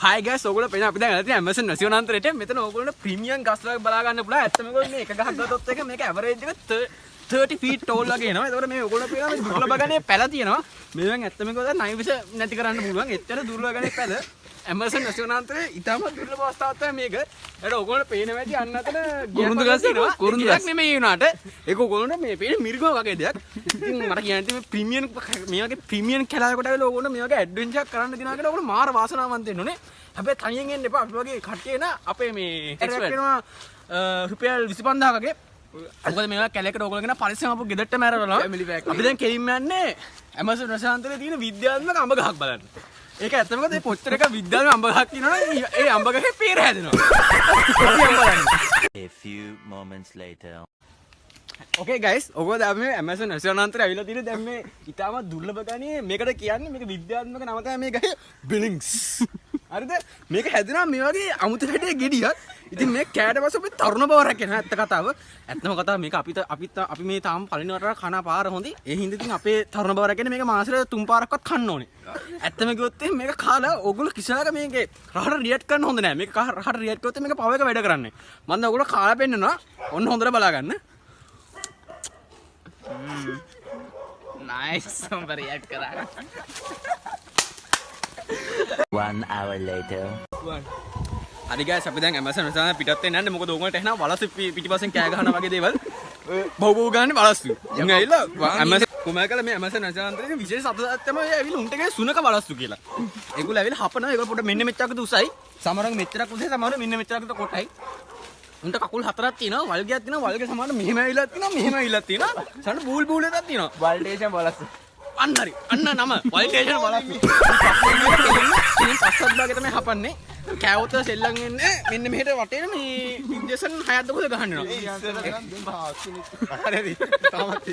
Hi guys, ඔයගොල්ලෝ පේන අපි දැන් ඇවිල්ලා Amazon නැසිවනාන්තරේට මෙතන ඔයගොල්ලෝ ප්‍රීමියම් ගස්ලා බලා ගන්න පුළුවන්. ඇත්තම මේක මේක ගහක් ගත්තොත් එක මේක ඇවරේජ් එක 30 feet tall වගේ එනවා. ඒතකොට මේ ඔයගොල්ලෝ පේනවා මේ දුර්ලභ ගණයේ පැල තියෙනවා. මේ දැන් ඇත්තම මේක දැන් නයි විස නැති කරන්න පුළුවන්. එච්චර දුර්ලභ ගණයේ පැල Amazon නැසිවනාන්තරේ ඉතාමත් දුර්ලභ අවස්ථාවක් තමයි මේක. ඒකට ඔයගොල්ලෝ පේන වැඩි අන්න අතන කුරුඳු ගස් තියෙනවා. කුරුඳු ගස් නෙමෙයි වුණාට ඒක ඔයගොල්ලෝ මේ පේන මිරිගම වගේ දෙයක්. ඉතින් මට කියන්නේ මේ ප්‍රීමියම් මේ වගේ ප්‍රීමියම් කැලයකට ආවිලා ඔයගොල්ලෝ මේ වගේ ඇඩ්වෙන්චර් එකක් කරන්න දිනා කියලා ඔයගොල්ලෝ මාර වාසනාවන්ත වෙන්න ඕනේ. හැබැයි තනියෙන් එන්න එපා. අපි වගේ කට්ටිය න අපේ මේ එක්ස්පර්ට් වෙනවා රුපියල් 25000 වගේ. මොකද මේවා කැලේකට ඔයගොල්ලෝ කියන පරිස්සම අපු ගෙදරට මෑරවලා අපි දැන් කෙලින්ම යන්නේ Amazon රසායන්තරේ තියෙන විද්‍යාත්මක අඹ ගහක් බලන්න. ඒක ඇත්තම මොකද මේ පොච්චර එක විද්‍යාත්මක අඹ ගහක් තියෙනවනේ ඒ අඹ ගහේ peer හැදෙනවා. A few moments later. Okay guys, ඔයගොල්ලෝ දැන් මේ Amazon රසායන්තරේ ඇවිල්ලා තියෙන දැන් මේ ඉතාමත් දුර්ලභ ගණයේ මේකට කියන්නේ මේක විද්‍යාත්මක නම තමයි මේ ගහේ බිලින්ග්ස්. හරිද? මේක හැදෙනවා මේ වගේ අමුතු හැටේ ගෙඩියක්. ඉතින් මේ කෑට පස්සේ අපි තරුණ බව රැකෙන ඇත්ත කතාව. ඇත්තම කතාව මේක අපි මේ තාම පළවෙනි වරට කන පාර හොඳයි. ඒ හින්දා ඉතින් අපේ තරුණ බව රැකෙන මේක මාසෙට 3 පාරක්වත් කන්න ඕනේ. ඇත්තම කිව්වොත් මේක කාලා ඔයගොල්ලෝ කිසිලාක මේකේ රහට රියැක්ට් කරන්න හොඳ නෑ. මේක රහට රියැක්ට් කරොත් මේක පව එක වැඩ කරන්නේ. මම දැන් ඔයගොල්ලෝ කාලා පෙන්නනවා. ඔන්න හොඳට බලා ගන්න. Nice, somebody react කරා. 1 hour later. හරි guys අපි දැන් Amazon රසායන පිටත් වෙන්න යන්නේ මොකද ඕගොල්ලන්ට එහනම් වලස්සු පිටිපස්සෙන් කෑ ගහනවා වගේ දේවල් බහුව ගන්නේ වලස්සු. ඉතින් ඇවිල්ලා Amazon කොමල් කළා මේ Amazon රසායනතරේ විශේෂ සතසක් තමයි ඇවිල්ලා උන්ට ගේ සුනක වලස්සු කියලා. ඒගොල්ලෝ ඇවිල්ලා හපනවා ඒගොල්ලෝ පොඩ මෙන්න මෙච්චරකට උසයි. සමහරව මෙච්චරක් උසයි සමහරව මෙන්න මෙච්චරකට කොටයි. උන්ට කකුල් හතරක් තියෙනවා වල්ගයක් තියෙනවා වල්ගේ සමහරව මෙහෙම ඇවිල්ලා තියෙනවා මෙහෙම ඇවිල්ලා තියෙනවා. සමහර බූල් බූල් එකක් තියෙනවා. වල්ටේෂන් බලස්ස. අන්න හරි. අන්න නම වල්ටේෂන් වලස්සු. ඉතින් පස්සත් භාගය තමයි හපන්නේ. කෑවොත් සෙල්ලම් වෙන්නේ මෙන්න මෙහෙට වටේට මේ ඉන්ජෙක්ෂන් 6ක් දකුද ගහන්න වෙනවා. හරිද? තාමත්